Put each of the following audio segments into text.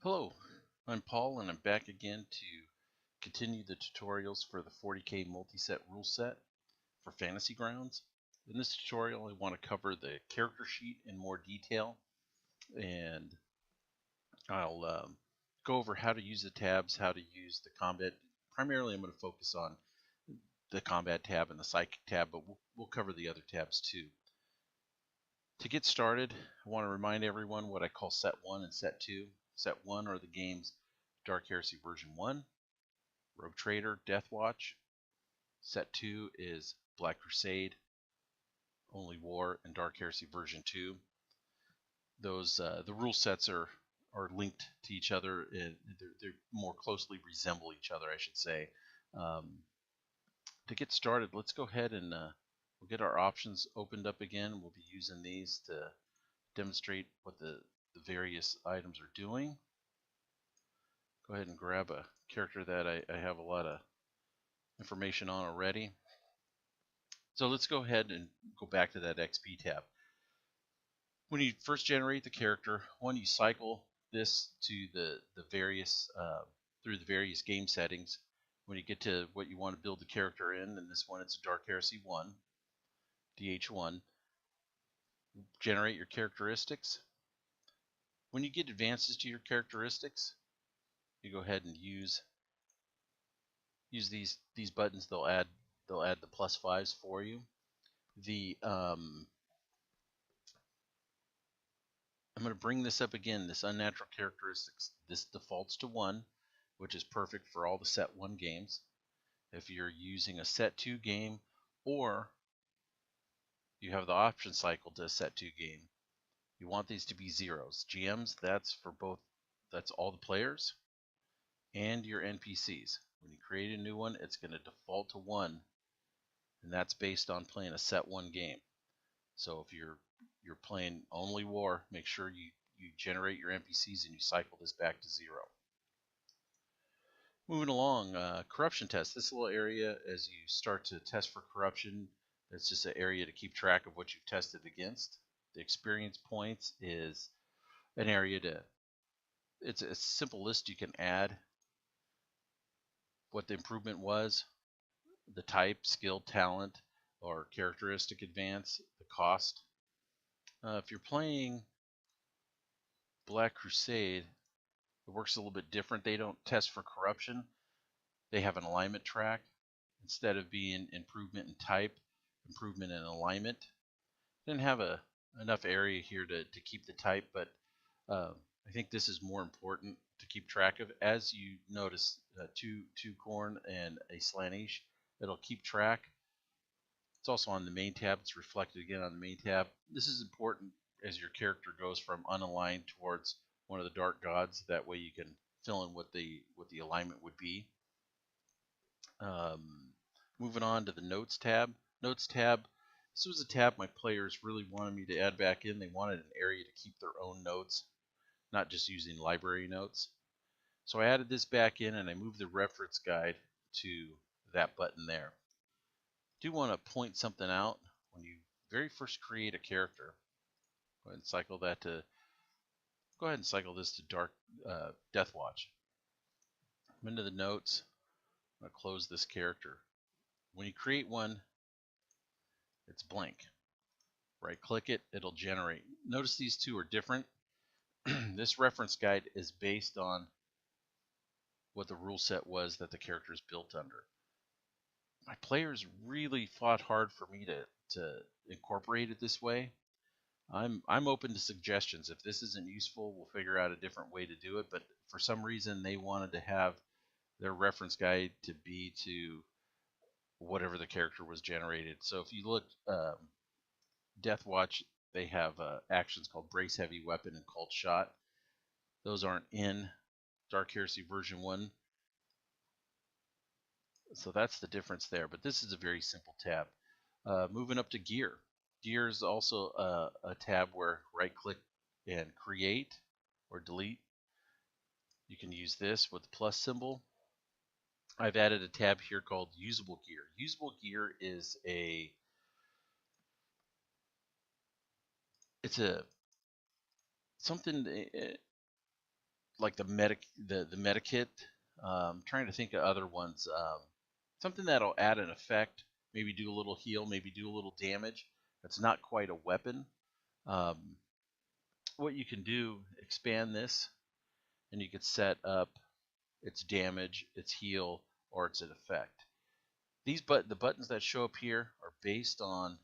Hello, I'm Paul and I'm back again to continue the tutorials for the 40K Multiset rule set for Fantasy Grounds. In this tutorial I want to cover the character sheet in more detail, and I'll go over how to use the tabs, how to use the combat. Primarily I'm going to focus on the combat tab and the psychic tab, but we'll cover the other tabs too. To get started, I want to remind everyone what I call Set 1 and Set 2. Set 1 are the games Dark Heresy version 1, Rogue Trader, Death Watch. Set 2 is Black Crusade, Only War, and Dark Heresy version 2. Those the rule sets are linked to each other. They're more closely resemble each other, I should say. To get started, let's go ahead and we'll get our options opened up again. We'll be using these to demonstrate what the various items are doing. Go ahead and grab a character that I have a lot of information on already. So let's go ahead and go back to that XP tab. When you first generate the character, you cycle this to the various through the various game settings. When you get to what you want to build the character in this one it's Dark Heresy 1, DH1, generate your characteristics. When you get advances to your characteristics, you go ahead and use these buttons. They'll add the +5s for you. I'm going to bring this up again. This unnatural characteristics, this defaults to 1, which is perfect for all the Set 1 games. If you're using a Set 2 game, or you have the option cycle to a Set 2 game, you want these to be zeros. GMs, that's for both, that's all the players and your NPCs. When you create a new one, it's going to default to 1, and that's based on playing a Set 1 game. So if you're playing Only War, make sure you generate your NPCs and you cycle this back to 0. Moving along, corruption test. This little area, as you start to test for corruption, it's just an area to keep track of what you've tested against. The experience points is an area it's a simple list you can add what the improvement was, the type, skill, talent, or characteristic advance, the cost. If you're playing Black Crusade, it works a little bit different. They don't test for corruption. They have an alignment track. Instead of being improvement in type, improvement in alignment. Didn't have enough area here to keep the type, but I think this is more important to keep track of. As you notice, two corn and a Slaanesh, it'll keep track. It's also on the main tab. It's reflected again on the main tab. This is important as your character goes from unaligned towards one of the dark gods. That way you can fill in what the alignment would be. Moving on to the Notes tab. Notes tab, this was a tab my players really wanted me to add back in. They wanted an area to keep their own notes, not just using library notes. So I added this back in and I moved the reference guide to that button there. I do want to point something out. When you very first create a character, go ahead and cycle that to, go ahead and cycle this to Dark Death Watch. I'm into the notes. I'm going to close this character. When you create one, it's blank. Right click it, it'll generate. Notice these two are different. This reference guide is based on what the rule set was that the character is built under. My players really fought hard for me to incorporate it this way. I'm open to suggestions. If this isn't useful, we'll figure out a different way to do it, but for some reason they wanted to have their reference guide to be to whatever the character was generated. So if you look, Death Watch, they have actions called Brace Heavy Weapon and Cult Shot. Those aren't in Dark Heresy version 1. So that's the difference there. But this is a very simple tab. Moving up to Gear. Gear is also a tab where right click and create or delete. You can use this with the plus symbol. I've added a tab here called Usable Gear. Usable Gear is something like the meta kit. Trying to think of other ones. Something that'll add an effect, maybe do a little heal, maybe do a little damage. That's not quite a weapon. Um, what you can do, expand this, and you could set up its damage, its heal, or its an effect. The buttons that show up here are based on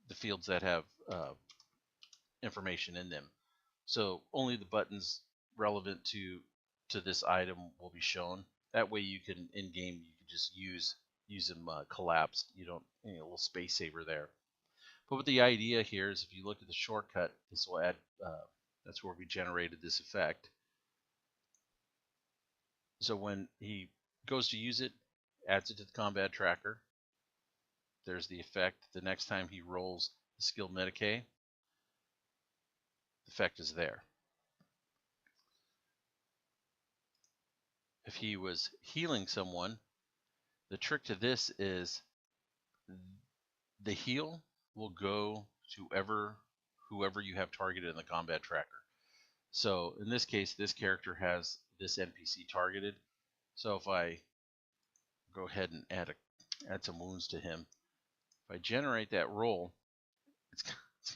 the fields that have information in them. So only the buttons relevant to this item will be shown. That way you can in game you can just use them collapsed. You don't a little space saver there. But what the idea here is, if you look at the shortcut, this will add. That's where we generated this effect. So when he goes to use it, adds it to the combat tracker. There's the effect. The next time he rolls the skill Medicae, the effect is there. If he was healing someone, the trick to this is the heal will go to whoever you have targeted in the combat tracker. So in this case, this character has this NPC targeted. So if I go ahead and add some wounds to him, if I generate that roll, it's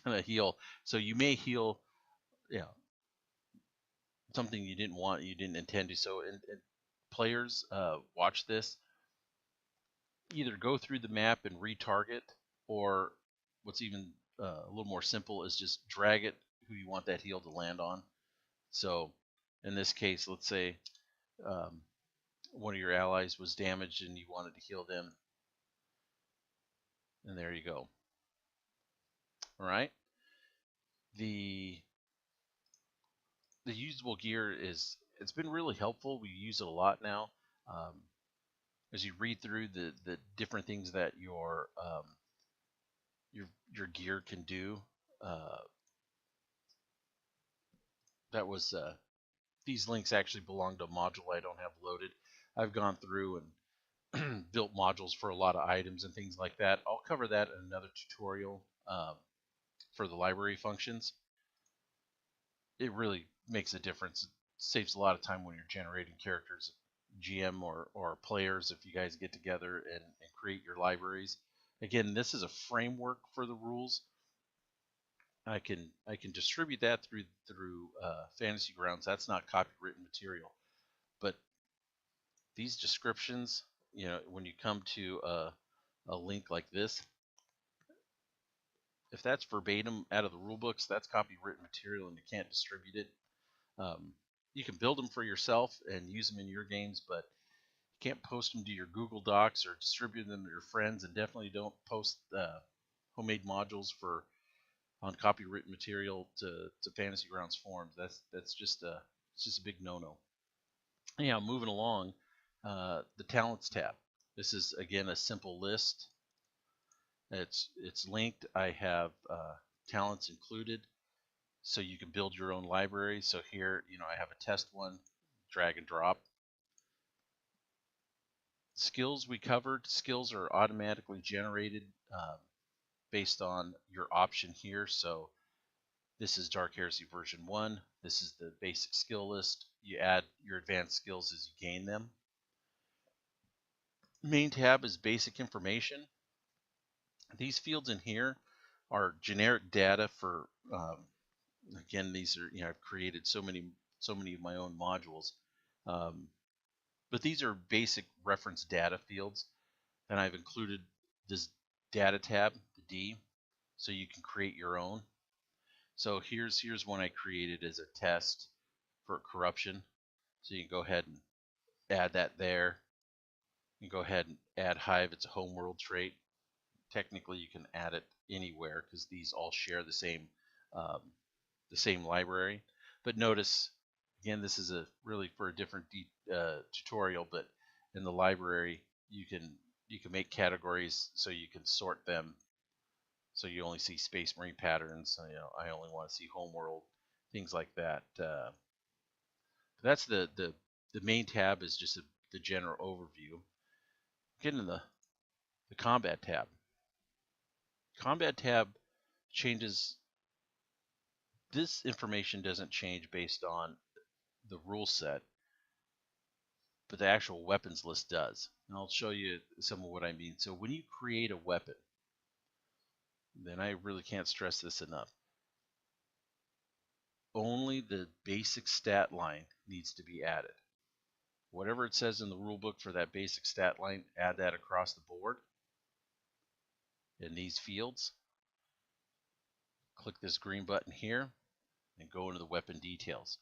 going to heal. So you may heal, something you didn't want, you didn't intend to. So players, watch this. Either go through the map and retarget, or what's even a little more simple is just drag it who you want that heal to land on. So in this case, let's say one of your allies was damaged and you wanted to heal them, and there you go. All right. The usable gear it's been really helpful. We use it a lot now. As you read through the different things that your gear can do, that was these links actually belong to a module I don't have loaded. I've gone through and built modules for a lot of items and things like that. I'll cover that in another tutorial for the library functions. It really makes a difference. It saves a lot of time when you're generating characters, GM or players, if you guys get together and create your libraries. Again, this is a framework for the rules. I can distribute that through Fantasy Grounds. That's not copywritten material, but these descriptions, when you come to a link like this, if that's verbatim out of the rule books, that's copywritten material, and you can't distribute it. You can build them for yourself and use them in your games, but you can't post them to your Google Docs or distribute them to your friends, and definitely don't post homemade modules on copywritten material to Fantasy Grounds forums. That's just a big no-no. Anyhow, moving along, the talents tab. This is again a simple list. It's linked. I have talents included, so you can build your own library. So here, I have a test one, drag and drop. Skills we covered. Skills are automatically generated based on your option here. So this is Dark Heresy version 1. This is the basic skill list. You add your advanced skills as you gain them. Main tab is basic information. These fields in here are generic data for, again, these are, I've created so many of my own modules. But these are basic reference data fields. And I've included this data tab, the D, so you can create your own. So here's one I created as a test for corruption. So you can go ahead and add that there. You can go ahead and add Hive. It's a homeworld trait. Technically, you can add it anywhere because these all share the same library. But notice, again, this is really for a different tutorial. But in the library, you can make categories so you can sort them. So you only see Space Marine patterns. I only want to see homeworld, things like that. That's the main tab is just the general overview. Get into the combat tab. Combat tab changes This information doesn't change based on the rule set, but the actual weapons list does. And I'll show you some of what I mean. So when you create a weapon, then I really can't stress this enough. Only the basic stat line needs to be added. Whatever it says in the rule book for that basic stat line, add that across the board in these fields. Click this green button here and go into the weapon details.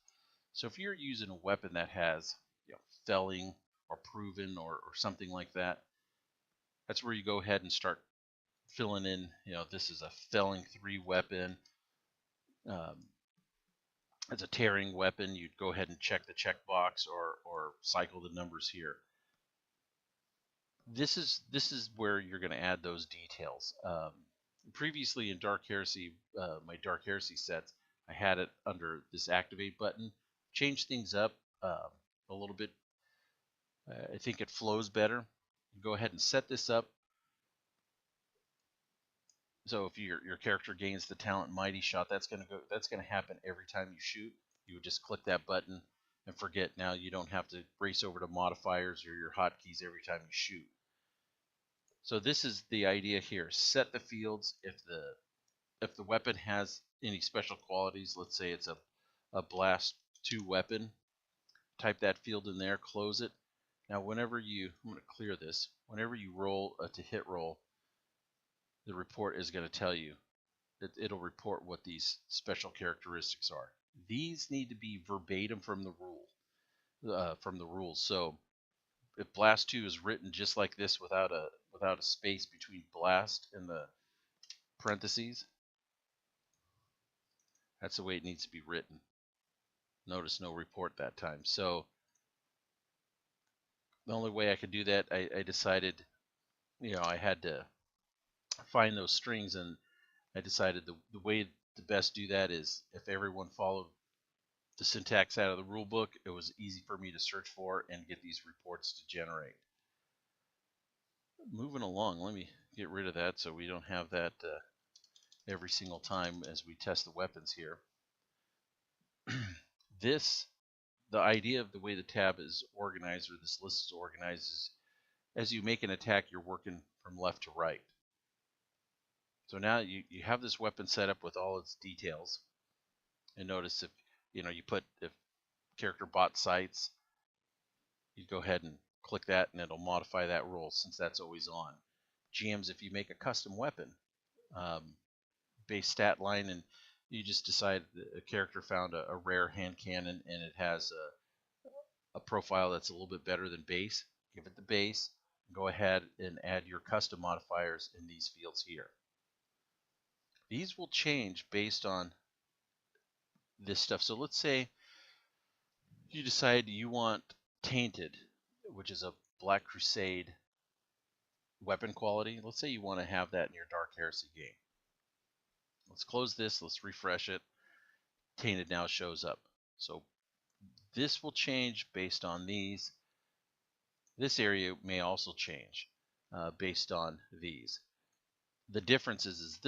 So if you're using a weapon that has felling or proven or something like that, that's where you go ahead and start filling in, this is a felling 3 weapon. As a tearing weapon, you'd go ahead and check the checkbox or cycle the numbers here. This is where you're going to add those details. Previously in Dark Heresy, my Dark Heresy sets, I had it under this activate button. Change things up a little bit. I think it flows better. Go ahead and set this up. So if your character gains the talent Mighty Shot, that's going to happen every time you shoot. You would just click that button and forget. Now you don't have to race over to modifiers or your hotkeys every time you shoot. So this is the idea here. Set the fields. If the weapon has any special qualities, let's say it's a blast 2 weapon, type that field in there, close it. Now whenever I'm going to clear this, whenever you roll to hit roll, the report is going to tell you that it'll report what these special characteristics are. These need to be verbatim from the rules. So if blast 2 is written just like this without a space between blast and the parentheses, that's the way it needs to be written. Notice no report that time. So the only way I could do that, I decided, I had to find those strings, and I decided the way to best do that is if everyone followed the syntax out of the rule book, it was easy for me to search for and get these reports to generate. Moving along, let me get rid of that so we don't have that every single time as we test the weapons here. The idea of the way the tab is organized, or this list is organized, is as you make an attack, you're working from left to right. So now you have this weapon set up with all its details. And notice if if character bought sights, you go ahead and click that and it'll modify that rule since that's always on. GMs, if you make a custom weapon, base stat line, and you just decide a character found a rare hand cannon and it has a profile that's a little bit better than base, give it the base, go ahead and add your custom modifiers in these fields here. These will change based on this stuff. So let's say you decide you want Tainted, which is a Black Crusade weapon quality. Let's say you want to have that in your Dark Heresy game. Let's close this, let's refresh it. Tainted now shows up. So this will change based on these. This area may also change based on these. The difference is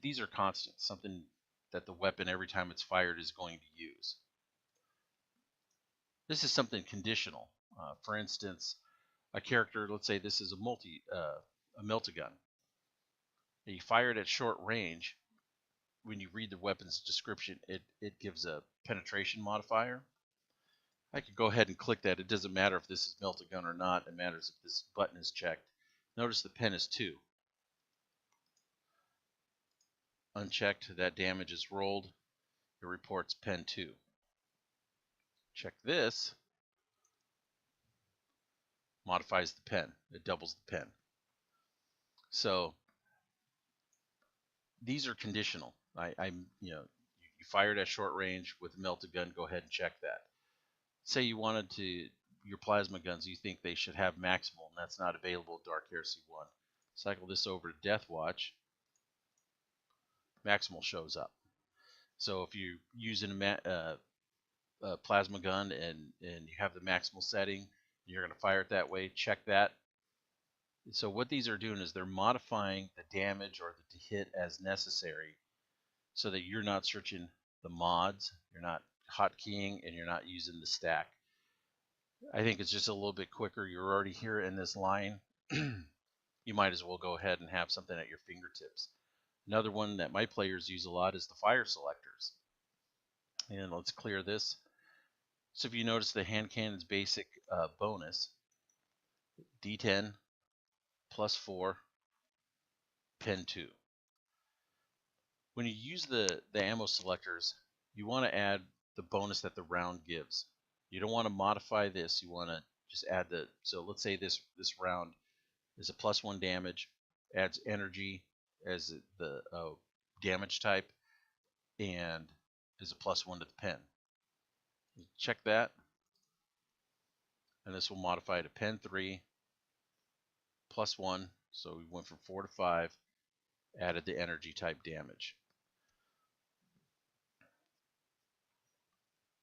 these are constants, something that the weapon every time it's fired is going to use. This is something conditional. For instance, a character, let's say this is a Meltagun. You fire it at short range. When you read the weapon's description, it gives a penetration modifier. I could go ahead and click that. It doesn't matter if this is Meltagun or not. It matters if this button is checked. Notice the pen is 2. Unchecked, that damage is rolled. It reports pen 2. Check this. Modifies the pen. It doubles the pen. So these are conditional. You fired at short range with a melted gun. Go ahead and check that. Say you wanted your plasma guns, you think they should have maximal, and that's not available in Dark Heresy 1. Cycle this over to Death Watch. Maximal shows up. So if you're using a plasma gun and you have the maximal setting, you're going to fire it that way, check that. So what these are doing is they're modifying the damage or the hit as necessary so that you're not searching the mods, you're not hotkeying, and you're not using the stack. I think it's just a little bit quicker. You're already here in this line. You might as well go ahead and have something at your fingertips. Another one that my players use a lot is the fire selectors. And let's clear this. So if you notice the hand cannon's basic bonus, D10 plus 4, pen 2. When you use the ammo selectors, you want to add the bonus that the round gives. You don't want to modify this. You want to just add the, so let's say this round is a +1 damage, adds energy as the damage type, and is a +1 to the pen. Check that, and this will modify to pen 3 +1. So we went from 4 to 5, added the energy type damage.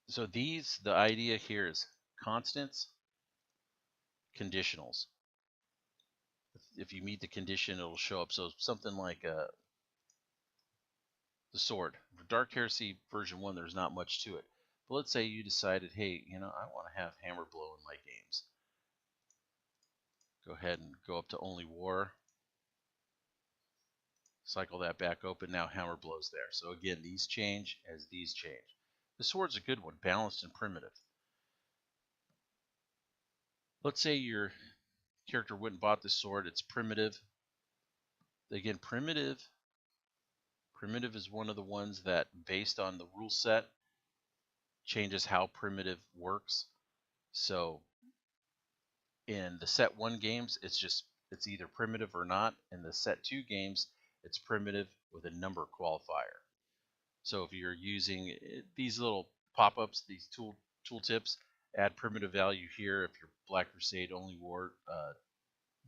So the idea here is constants, conditionals. If you meet the condition, it'll show up. So something like the sword. For Dark Heresy version 1, there's not much to it. But let's say you decided, hey, I want to have hammer blow in my games. Go ahead and go up to only war. Cycle that back open. Now hammer blow's there. So again, these change as these change. The sword's a good one, balanced and primitive. Let's say your character went and bought this sword. It's primitive. Again, primitive is one of the ones that, based on the rule set, changes how primitive works. So in the set 1 games, it's either primitive or not. In the set 2 games, it's primitive with a number qualifier. So if you're using these little pop-ups, these tool tips, add primitive value here. If you're Black Crusade only war,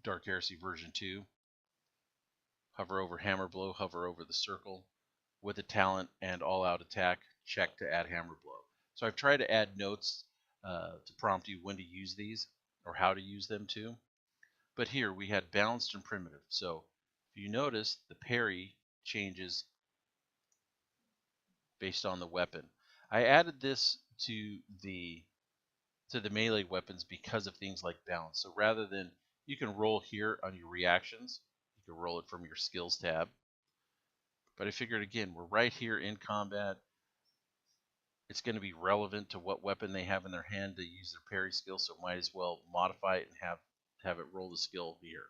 Dark Heresy version 2, hover over hammer blow, hover over the circle with a talent and all-out attack, check to add hammer blow. So I've tried to add notes to prompt you when to use these or how to use them too. But here we had balanced and primitive. So if you notice, the parry changes based on the weapon. I added this to the melee weapons because of things like balance. So rather than, you can roll here on your reactions, you can roll it from your skills tab. But I figured, again, we're right here in combat. It's going to be relevant to what weapon they have in their hand to use their parry skill, so might as well modify it and have it roll the skill here.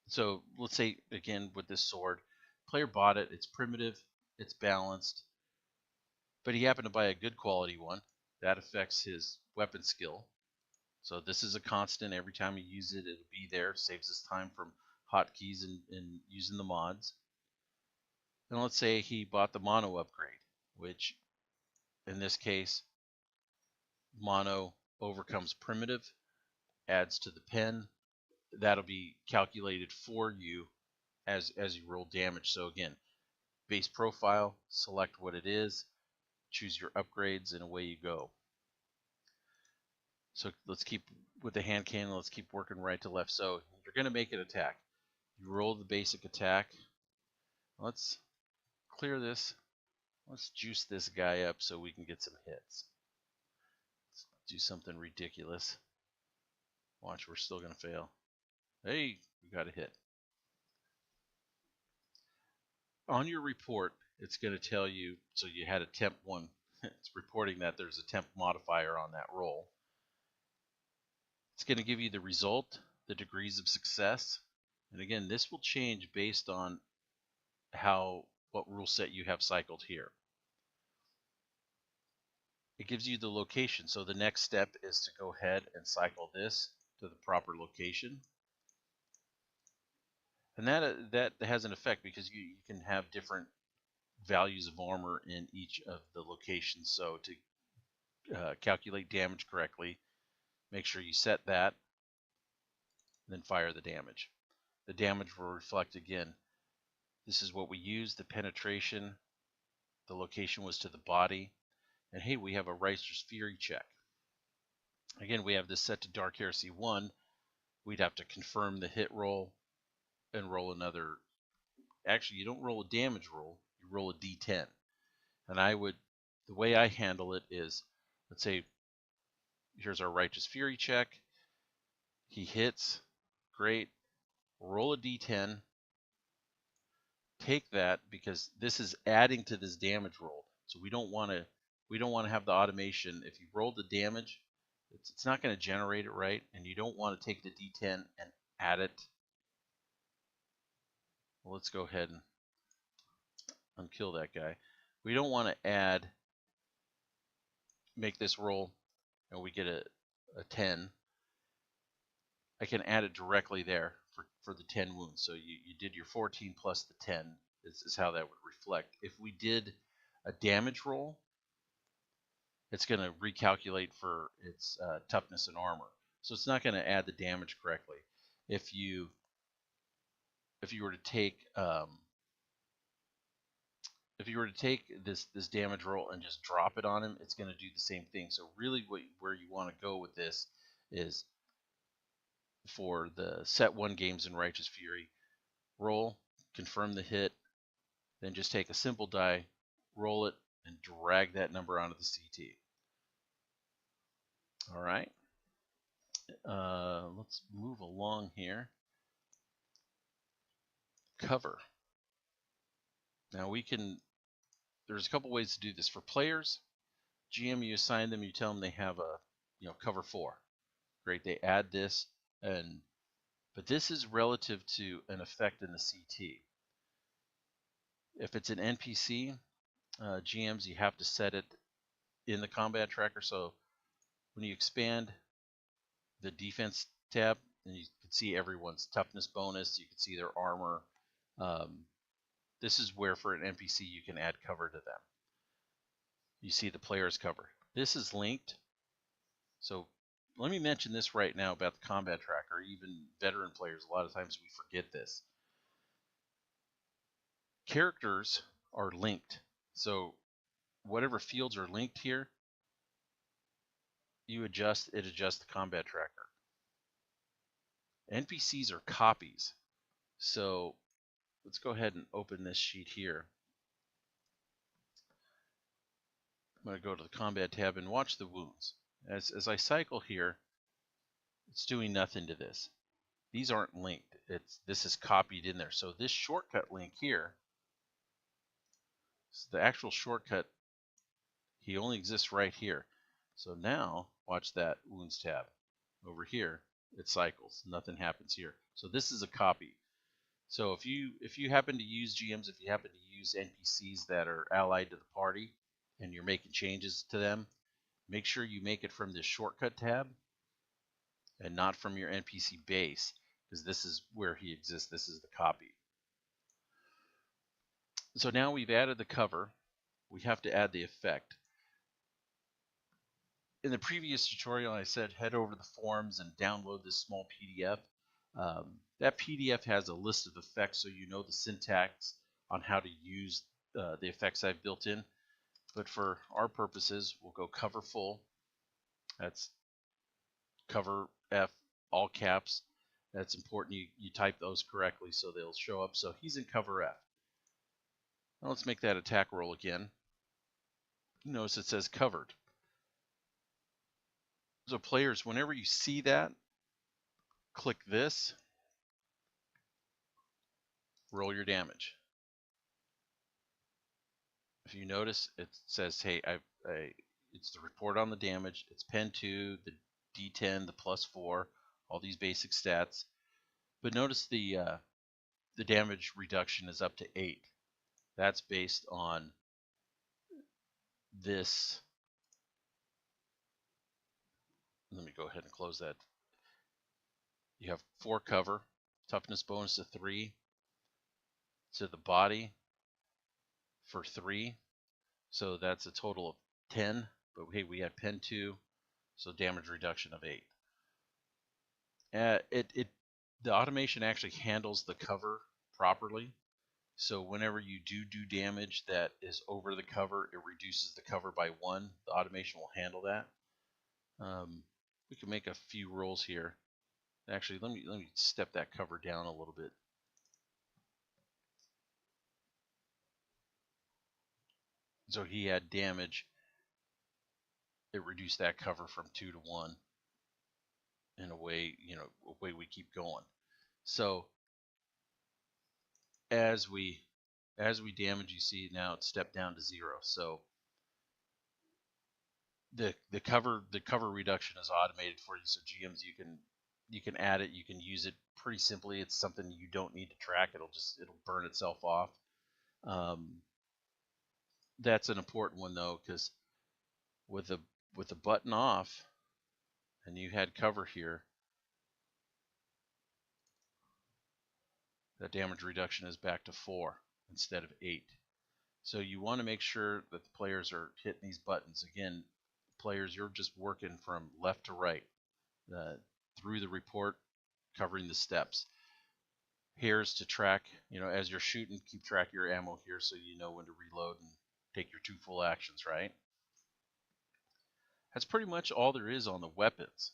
So let's say, again, with this sword, player bought it, it's primitive, it's balanced, but he happened to buy a good quality one. That affects his weapon skill. So this is a constant. Every time you use it, it'll be there. Saves us time from hotkeys and using the mods. And let's say he bought the mono upgrade, which in this case, mono overcomes primitive, adds to the pen. That'll be calculated for you as you roll damage. So again, base profile, select what it is, choose your upgrades, and away you go. So let's keep with the hand cannon, let's keep working right to left. So you're going to make an attack. You roll the basic attack. Let's clear this. Let's juice this guy up so we can get some hits. Let's do something ridiculous. Watch, we're still going to fail. Hey, we got a hit. On your report, it's going to tell you, so you had a temp 1. It's reporting that there's a temp modifier on that roll. It's going to give you the result, the degrees of success. And again, this will change based on what rule set you have cycled here. It gives you the location. So the next step is to go ahead and cycle this to the proper location. And that has an effect because you can have different values of armor in each of the locations. So to calculate damage correctly, make sure you set that, then fire the damage. The damage will reflect again. This is what we use, the penetration. The location was to the body. And hey, we have a Reister's Fury check. Again, we have this set to Dark Heresy 1. We'd have to confirm the hit roll and roll another actually you don't roll a damage roll, you roll a d10. And the way I handle it is, let's say here's our Righteous Fury check. He hits, great. Roll a d10, take that, because this is adding to this damage roll. So we don't want to have the automation. If you roll the damage, it's not going to generate it right, and you don't want to take the d10 and add it. Well, let's go ahead and unkill that guy. We don't want to make this roll and we get a 10. I can add it directly there for the 10 wounds. So you did your 14 plus the 10 is how that would reflect. If we did a damage roll, it's going to recalculate for its toughness and armor. So it's not going to add the damage correctly. If you were to take this damage roll and just drop it on him, it's going to do the same thing. So really where you want to go with this is for the set 1 games in Righteous Fury, roll, confirm the hit, then just take a simple die, roll it, and drag that number onto the CT. All right. Let's move along here. Cover. Now there's a couple ways to do this. For players, GM, you assign them, you tell them they have a, cover 4. Great, they add this, but this is relative to an effect in the CT. If it's an NPC, GMs, you have to set it in the combat tracker. So when you expand the defense tab, and you can see everyone's toughness bonus, you can see their armor. This is where for an NPC you can add cover to them. You see the player's cover. This is linked. So let me mention this right now about the combat tracker. Even veteran players, a lot of times we forget this. Characters are linked. So whatever fields are linked here, it adjusts the combat tracker. NPCs are copies. So let's go ahead and open this sheet here. I'm going to go to the combat tab and watch the wounds. As I cycle here, it's doing nothing to this. These aren't linked. This is copied in there. So this shortcut link here, the actual shortcut, he only exists right here. So now watch that wounds tab. Over here, it cycles. Nothing happens here. So this is a copy. So if you happen to use GMs, if you happen to use NPCs that are allied to the party, and you're making changes to them, make sure you make it from this shortcut tab and not from your NPC base, because this is where he exists. This is the copy. So now we've added the cover. We have to add the effect. In the previous tutorial, I said head over to the forums and download this small PDF. That PDF has a list of effects, so you know the syntax on how to use the effects I've built in. But for our purposes, we'll go cover full. That's cover F, all caps. That's important you type those correctly so they'll show up. So he's in cover F. Now let's make that attack roll again. Notice it says covered. So players, whenever you see that, click this, roll your damage. If you notice, it says, hey, it's the report on the damage. It's pen 2, the D10, the +4, all these basic stats. But notice the damage reduction is up to 8. That's based on this. Let me go ahead and close that. You have 4 cover, toughness bonus of 3 to the body for 3. So that's a total of 10. But hey, we had pen 2, so damage reduction of 8. The automation actually handles the cover properly. So whenever you do damage that is over the cover, it reduces the cover by 1. The automation will handle that. We can make a few rolls here. Actually, let me step that cover down a little bit. So he had damage. It reduced that cover from 2 to 1. In a way, a way we keep going. So as we damage, you see now it's stepped down to 0. So the cover reduction is automated for you. So GMs, you can add it, you can use it pretty simply. It's something you don't need to track. It'll burn itself off. That's an important one though, because with the button off and you had cover here, that damage reduction is back to 4 instead of 8. So you want to make sure that the players are hitting these buttons. Again, players, you're just working from left to right through the report, covering the steps. Here's to track, as you're shooting, keep track of your ammo here so you know when to reload and take your 2 full actions, right? That's pretty much all there is on the weapons.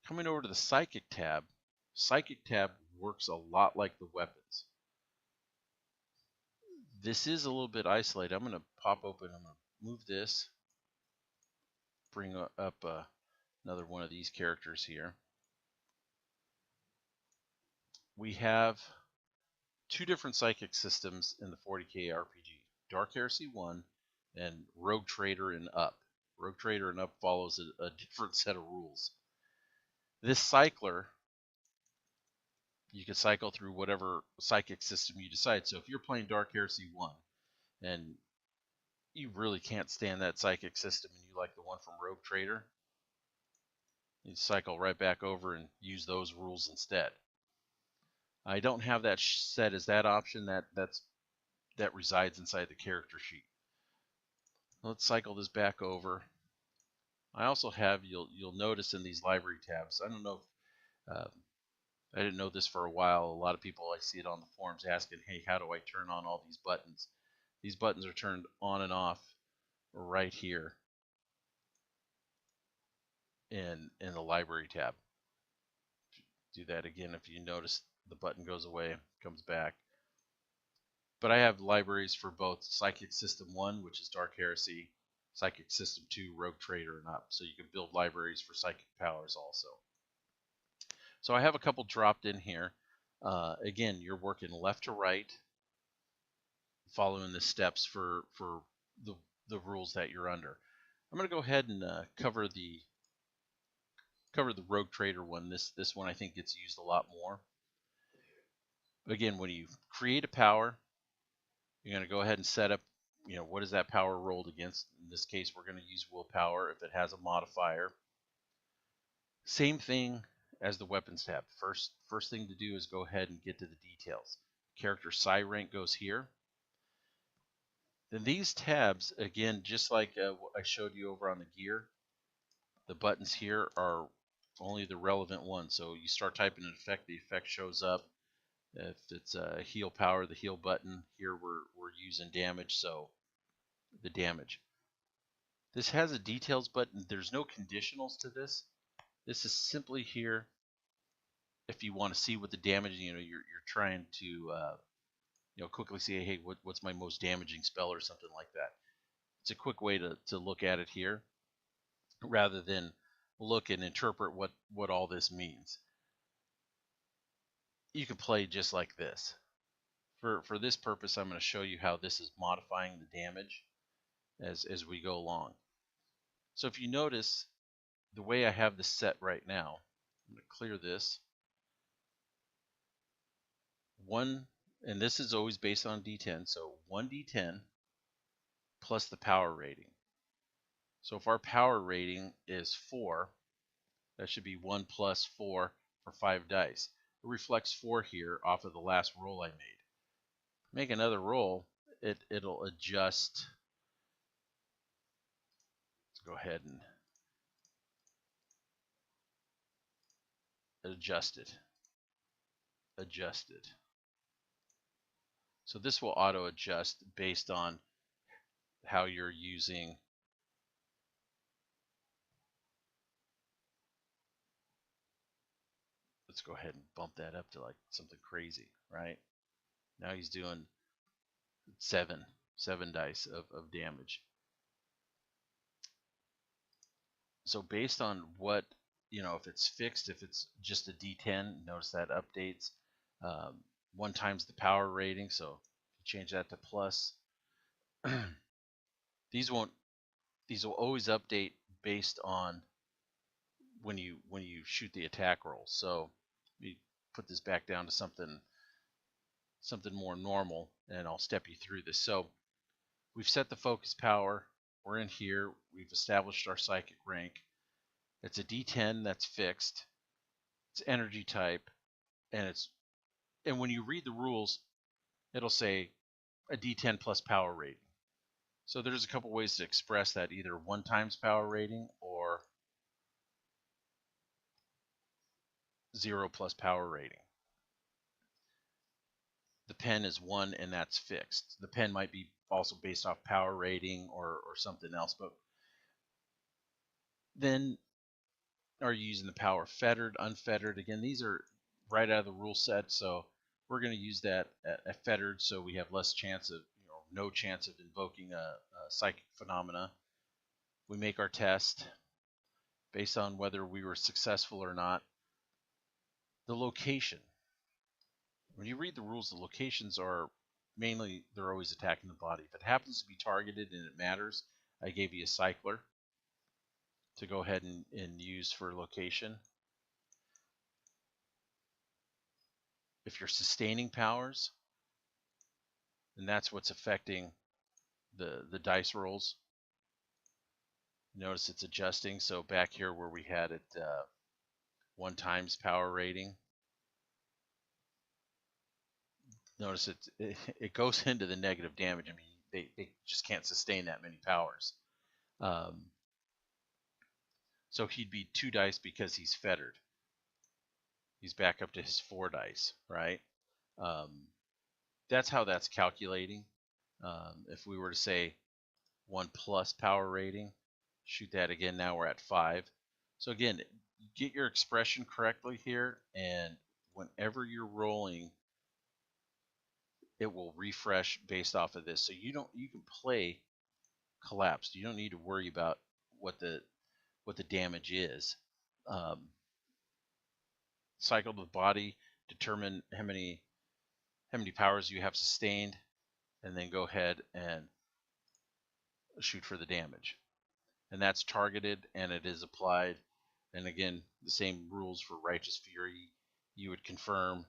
Coming over to the Psychic tab works a lot like the weapons. This is a little bit isolated. I'm going to pop open, I'm going to move this, bring up another one of these characters here. We have 2 different psychic systems in the 40K RPG. Dark Heresy 1 and Rogue Trader and Up. Rogue Trader and Up follows a different set of rules. This cycler, you can cycle through whatever psychic system you decide. So if you're playing Dark Heresy 1 and you really can't stand that psychic system and you like the one from Rogue Trader, you cycle right back over and use those rules instead. I don't have that set as that option. That resides inside the character sheet. Let's cycle this back over. I also have, you'll notice in these library tabs, I don't know if, I didn't know this for a while. A lot of people, I see it on the forums asking, hey, how do I turn on all these buttons? These buttons are turned on and off right here in the library tab. Do that again. If you notice, the button goes away, comes back. But I have libraries for both Psychic System 1, which is Dark Heresy, Psychic System 2, Rogue Trader, and Up. So you can build libraries for psychic powers also. So I have a couple dropped in here. Again, you're working left to right, following the steps for the rules that you're under. I'm going to go ahead and cover the Rogue Trader one. This one I think gets used a lot more. But again, when you create a power, you're going to go ahead and set up, what is that power rolled against? In this case, we're going to use willpower if it has a modifier. Same thing as the weapons tab. First thing to do is go ahead and get to the details. Character psi rank goes here. Then these tabs, again, just like what I showed you over on the gear, the buttons here are only the relevant ones. So you start typing an effect, the effect shows up. If it's a heal power, the heal button. Here we're using damage, so the damage. This has a details button. There's no conditionals to this. This is simply here if you want to see what the damage, you're trying to quickly see, hey, what's my most damaging spell or something like that. It's a quick way to look at it here rather than look and interpret what all this means. You can play just like this. For this purpose, I'm going to show you how this is modifying the damage as we go along. So if you notice, the way I have this set right now, I'm going to clear this. And this is always based on D10, so 1d10 plus the power rating. So if our power rating is 4, that should be 1 plus 4 for 5 dice. It reflects 4 here off of the last roll I made. Make another roll, it'll adjust. Let's go ahead and adjust it. So this will auto adjust based on how you're using. Let's go ahead and bump that up to like something crazy, right? Now he's doing 7. 7 dice of damage. So based on what, if it's fixed, if it's just a D10, notice that updates. 1 times the power rating, so if you change that to plus, these will always update based on when you shoot the attack roll. So we put this back down to something more normal, and I'll step you through this. So we've set the focus power. We're in here. We've established our psychic rank. It's a D10 that's fixed. It's energy type, and when you read the rules, it'll say a D10 plus power rating. So there's a couple ways to express that, either 1 times power rating or 0 plus power rating. The pen is 1, and that's fixed. The pen might be also based off power rating or something else, but then are you using the power fettered, unfettered? Again, these are right out of the rule set, so we're going to use that at fettered, so we have less chance of, no chance of invoking a psychic phenomena. We make our test based on whether we were successful or not. The location. When you read the rules, the locations are mainly, they're always attacking the body. If it happens to be targeted and it matters, I gave you a cycler to go ahead and use for location. If you're sustaining powers, then that's what's affecting the dice rolls. Notice it's adjusting. So back here where we had it 1 times power rating, notice it goes into the negative damage. I mean, they just can't sustain that many powers. So he'd be 2 dice because he's fettered. He's back up to his 4 dice, right? That's how that's calculating. If we were to say 1 plus power rating, shoot that again, now we're at 5. So again, get your expression correctly here, and whenever you're rolling, it will refresh based off of this. So you can play collapsed. You don't need to worry about what the damage is. Cycle the body, determine how many powers you have sustained, and then go ahead and shoot for the damage. And that's targeted, and it is applied. And again, the same rules for Righteous Fury. You would confirm,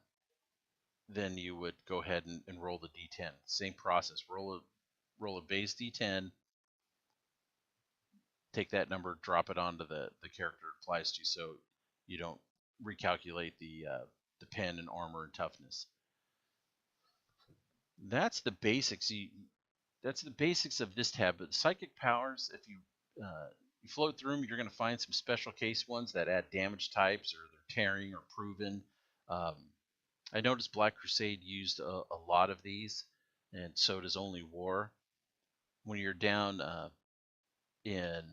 then you would go ahead and roll the D10. Same process. Roll a base D10, take that number, drop it onto the character it applies to, so you don't recalculate the pen and armor and toughness. That's the basics. That's the basics of this tab. But psychic powers, if you float through them, you're going to find some special case ones that add damage types, or they're tearing or proven. I noticed Black Crusade used a lot of these, and so does Only War. When you're down in,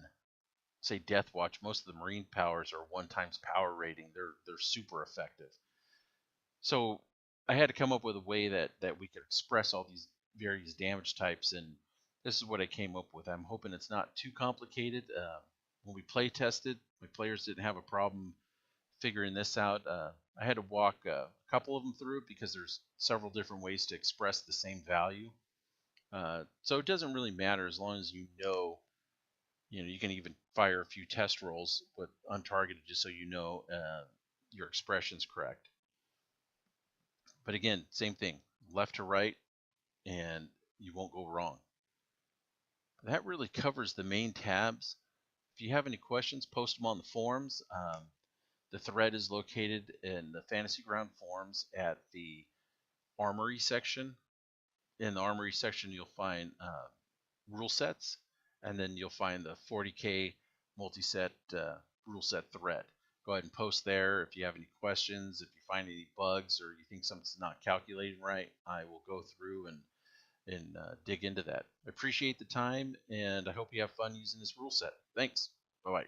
say, Death Watch, most of the Marine powers are 1 times power rating. They're super effective. So I had to come up with a way that we could express all these various damage types, and this is what I came up with. I'm hoping it's not too complicated. When we play tested, my players didn't have a problem figuring this out. I had to walk a couple of them through it because there's several different ways to express the same value. So it doesn't really matter as long as you know, you can even fire a few test rolls with untargeted just so you know your expression's correct. But again, same thing, left to right, and you won't go wrong. That really covers the main tabs. If you have any questions, post them on the forums. The thread is located in the Fantasy Ground forums at the Armory section. In the Armory section, you'll find Rulesets, and then you'll find the 40K Multiset Ruleset thread. Go ahead and post there if you have any questions. If you find any bugs or you think something's not calculating right, I will go through and dig into that. I appreciate the time, and I hope you have fun using this rule set. Thanks. Bye-bye.